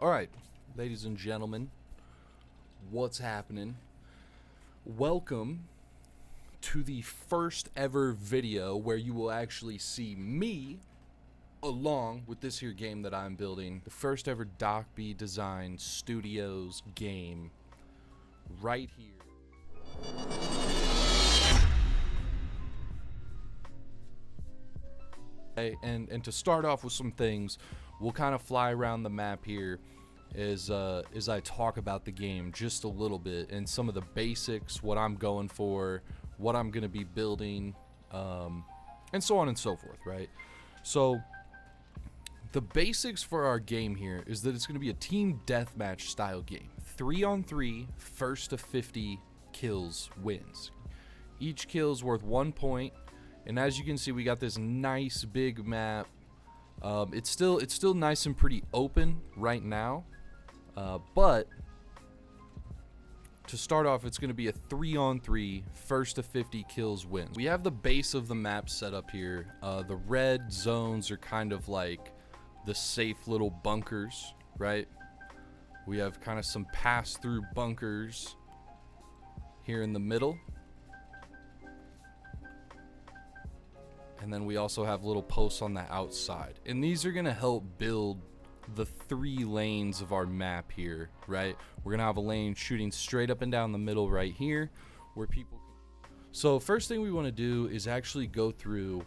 Alright, ladies and gentlemen, what's happening? Welcome to the first ever video where you will actually see me along with this here game that I'm building. The first ever Doc B Design Studios game right here. And to start off with some things, we'll kind of fly around the map here as I talk about the game just a little bit and some of the basics, what I'm going for, what I'm going to be building, and so on and so forth, right? So the basics for our game here is that it's going to be a team deathmatch style game. 3-on-3, first to 50 kills wins. Each kill is worth 1 point. And as you can see, we got this nice big map. It's still nice and pretty open right now, but to start off, it's going to be a 3-on-3, first to 50 kills wins. We have the base of the map set up here. The red zones are kind of like the safe little bunkers, right? We have kind of some pass-through bunkers here in the middle. And then we also have little posts on the outside. And these are going to help build the 3 lanes of our map here, right? We're going to have a lane shooting straight up and down the middle right here where people can... So first thing we want to do is actually go through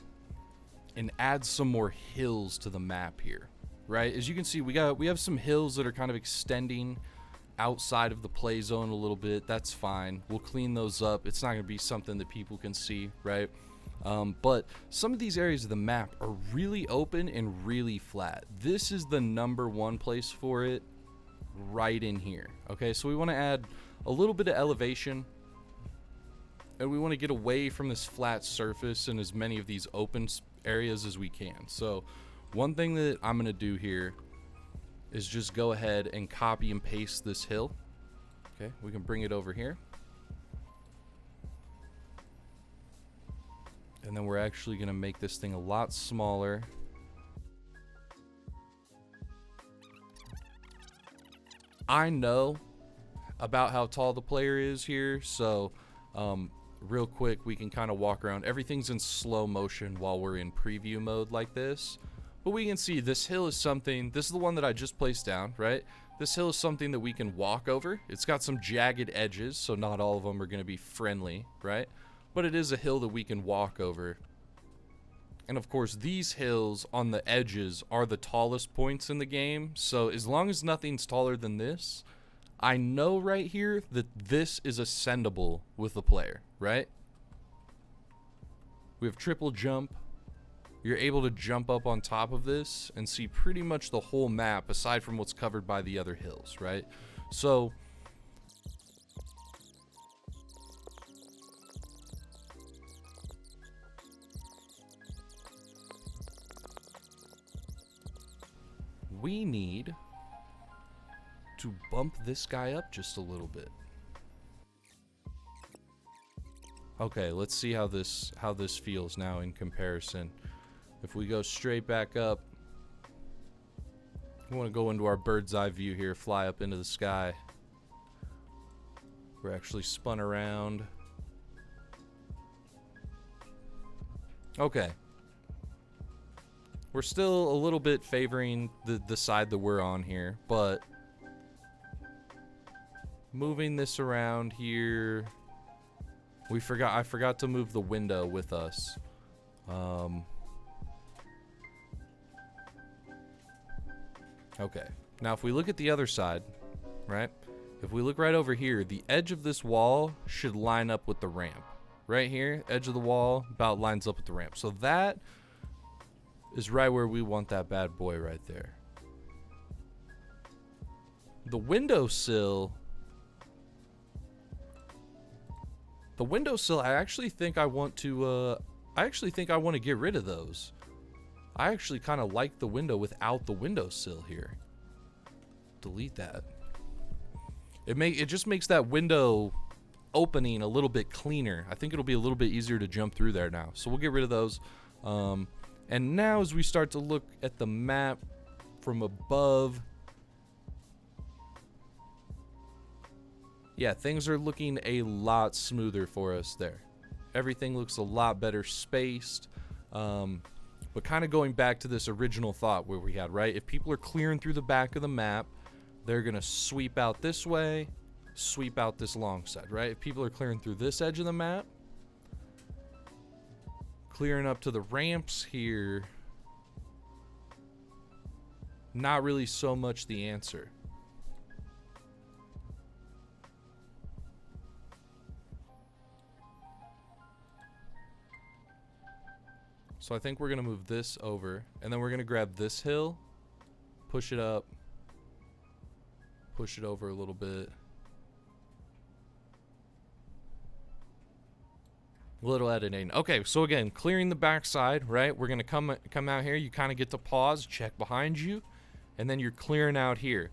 and add some more hills to the map here, right? As you can see, we have some hills that are kind of extending outside of the play zone a little bit. That's fine. We'll clean those up. It's not going to be something that people can see, right? But some of these areas of the map are really open and really flat. This is the #1 place for it, right in here. Okay, so we want to add a little bit of elevation, and we want to get away from this flat surface and as many of these open areas as we can. So one thing that I'm going to do here is just go ahead and copy and paste this hill. Okay, we can bring it over here. And then we're actually going to make this thing a lot smaller. I know about how tall the player is here, so real quick we can kind of walk around. Everything's in slow motion while we're in preview mode like this. But we can see this hill is something, this is the one that I just placed down, right? This hill is something that we can walk over. It's got some jagged edges, so not all of them are going to be friendly, right? But it is a hill that we can walk over. And of course, these hills on the edges are the tallest points in the game. So as long as nothing's taller than this, I know right here that this is ascendable with the player, right? We have triple jump. You're able to jump up on top of this and see pretty much the whole map aside from what's covered by the other hills, right? So we need to bump this guy up just a little bit. Okay, let's see how this feels now in comparison. If we go straight back up, we want to go into our bird's eye view here, fly up into the sky. We're actually spun around. Okay. We're still a little bit favoring the side that we're on here, but moving this around here, I forgot to move the window with us. Okay, now if we look at the other side, right? If we look right over here, the edge of this wall should line up with the ramp. Right here, edge of the wall about lines up with the ramp. So that is right where we want that bad boy right there. The windowsill, I actually think I want to get rid of those. I actually kind of like the window without the windowsill here. Delete that. It just makes that window opening a little bit cleaner. I think it'll be a little bit easier to jump through there now. So we'll get rid of those. And now as we start to look at the map from above, Yeah, things are looking a lot smoother for us there. Everything looks a lot better spaced. But kind of going back to this original thought where we had, right? If people are clearing through the back of the map, they're going to sweep out this way, sweep out this long side, right? If people are clearing through this edge of the map, clearing up to the ramps here, not really so much the answer. So I think we're going to move this over, and then we're going to grab this hill, push it up, push it over a little bit. Little editing. Okay, so again, clearing the backside, right? We're going to come out here. You kind of get to pause, check behind you, and then you're clearing out here.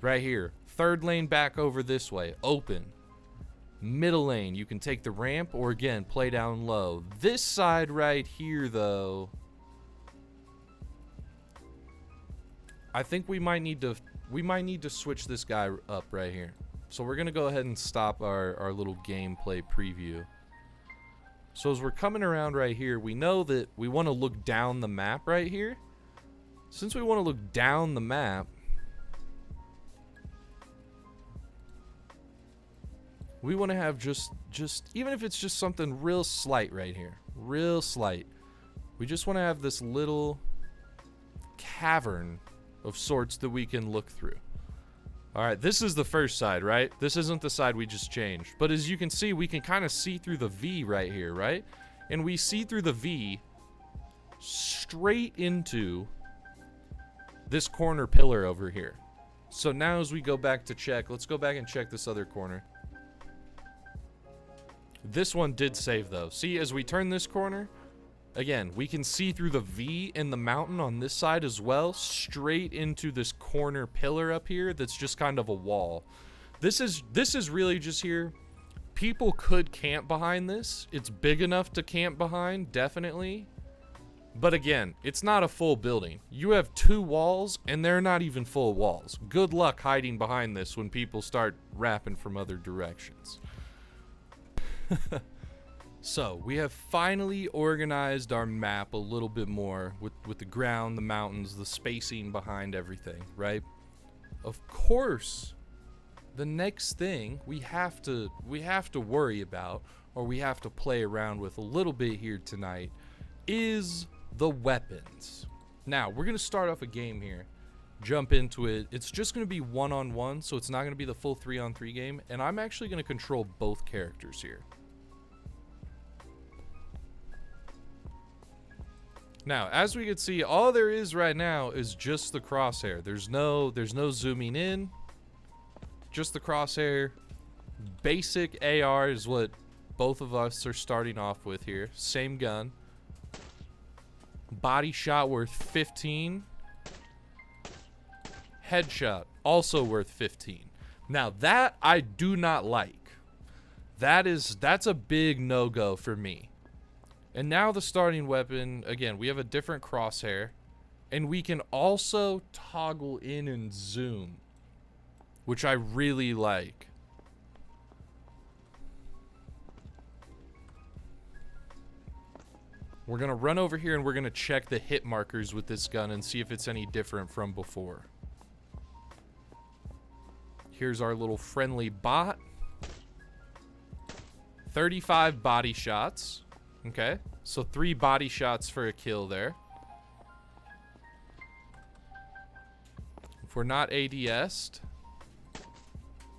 Right here. Third lane back over this way. Open. Middle lane, you can take the ramp or again play down low. This side right here though, I think we might need to switch this guy up right here. So we're gonna go ahead and stop our little gameplay preview. So as we're coming around right here, we know that we want to look down the map right here. Since we want to look down the map, we want to have just even if it's just something real slight right here, real slight. We just want to have this little cavern of sorts that we can look through. All right, this is the first side, right? This isn't the side we just changed. But as you can see, we can kind of see through the V right here, right? And we see through the V straight into this corner pillar over here. So now as we go back to check, let's go back and check this other corner. This one did save though. See, as we turn this corner, again, we can see through the V in the mountain on this side as well, straight into this corner pillar up here that's just kind of a wall. This is really just here. People could camp behind this. It's big enough to camp behind, definitely. But again, it's not a full building. You have 2 walls, and they're not even full walls. Good luck hiding behind this when people start rapping from other directions. So we have finally organized our map a little bit more with the ground, the mountains, the spacing behind everything, right? Of course, the next thing we have to worry about, or we have to play around with a little bit here tonight, is the weapons. Now we're gonna start off a game here, jump into it. It's just gonna be 1-on-1, so it's not gonna be the full 3-on-3 game, and I'm actually gonna control both characters here. Now, as we can see, all there is right now is just the crosshair. There's no zooming in, just the crosshair. Basic AR is what both of us are starting off with here. Same gun. Body shot worth 15. Headshot also worth 15. Now that I do not like. That's a big no-go for me. And now the starting weapon, again, we have a different crosshair, and we can also toggle in and zoom, which I really like. We're gonna run over here and we're gonna check the hit markers with this gun and see if it's any different from before. Here's our little friendly bot. 35 body shots. Okay, so 3 body shots for a kill there. If we're not ADS'd,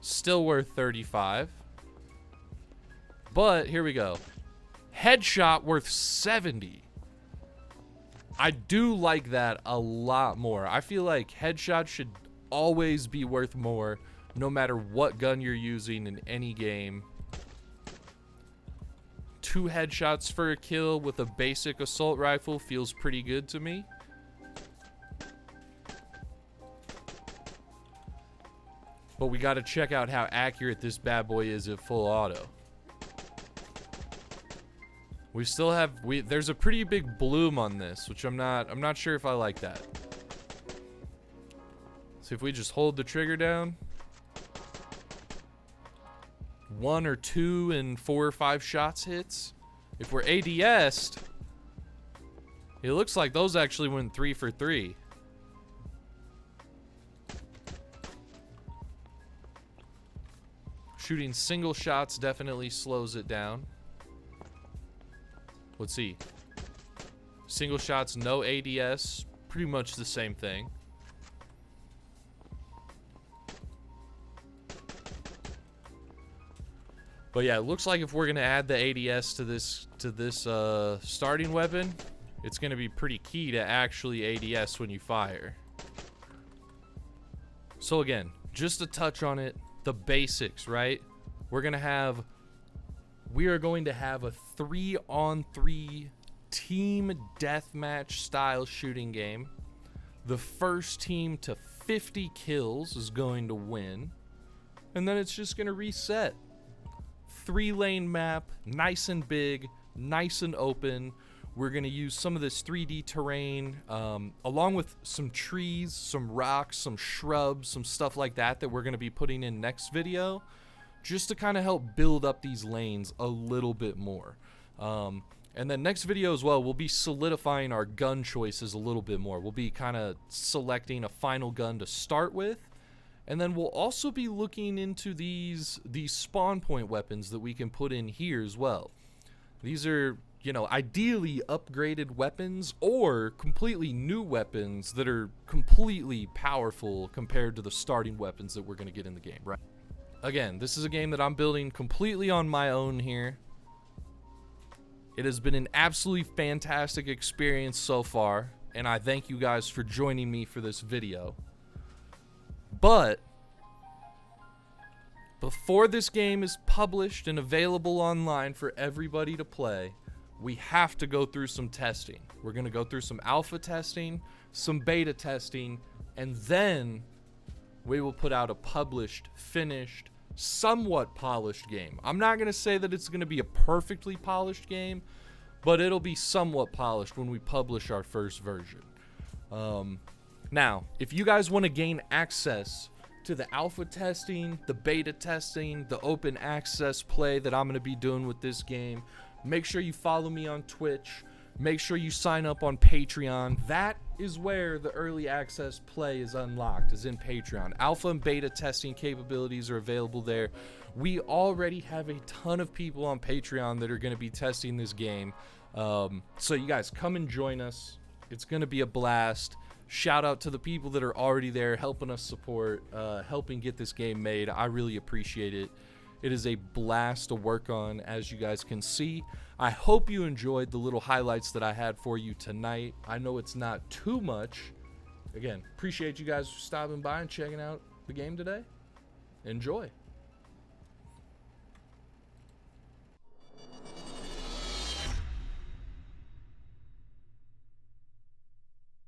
still worth 35. But here we go. Headshot worth 70. I do like that a lot more. I feel like headshot should always be worth more, no matter what gun you're using in any game. 2 headshots for a kill with a basic assault rifle feels pretty good to me. But we got to check out how accurate this bad boy is at full auto. We still have there's a pretty big bloom on this, which I'm not sure if I like that. So if we just hold the trigger down, 1 or 2 and 4 or 5 shots hits. If we're ADS'd, it looks like those actually went 3 for 3. Shooting single shots definitely slows it down. Let's see. Single shots, no ADS, pretty much the same thing. But yeah, it looks like if we're gonna add the ADS to this starting weapon, it's gonna be pretty key to actually ADS when you fire. So again, just to touch on it, the basics, right? We are going to have a 3-on-3 team deathmatch style shooting game. The first team to 50 kills is going to win, and then it's just going to reset. 3-lane map, nice and big, nice and open. We're going to use some of this 3D terrain, along with some trees, some rocks, some shrubs, some stuff like that we're going to be putting in next video, just to kind of help build up these lanes a little bit more. And then next video as well, we'll be solidifying our gun choices a little bit more. We'll be kind of selecting a final gun to start with, and then we'll also be looking into these spawn point weapons that we can put in here as well. These are, you know, ideally upgraded weapons or completely new weapons that are completely powerful compared to the starting weapons that we're going to get in the game, right? Again, this is a game that I'm building completely on my own here. It has been an absolutely fantastic experience so far, and I thank you guys for joining me for this video. But before this game is published and available online for everybody to play, we have to go through some testing. We're going to go through some alpha testing, some beta testing, and then we will put out a published, finished, somewhat polished game. I'm not going to say that it's going to be a perfectly polished game, but it'll be somewhat polished when we publish our first version. Now, if you guys want to gain access to the alpha testing, the beta testing, the open access play that I'm going to be doing with this game, make sure you follow me on Twitch. Make sure you sign up on Patreon. That is where the early access play is unlocked, is in Patreon. Alpha and beta testing capabilities are available there. We already have a ton of people on Patreon that are going to be testing this game. So you guys come and join us. It's going to be a blast. Shout out to the people that are already there helping us support, helping get this game made. I really appreciate it. It is a blast to work on, as you guys can see. I hope you enjoyed the little highlights that I had for you tonight. I know it's not too much. Again, appreciate you guys stopping by and checking out the game today. Enjoy.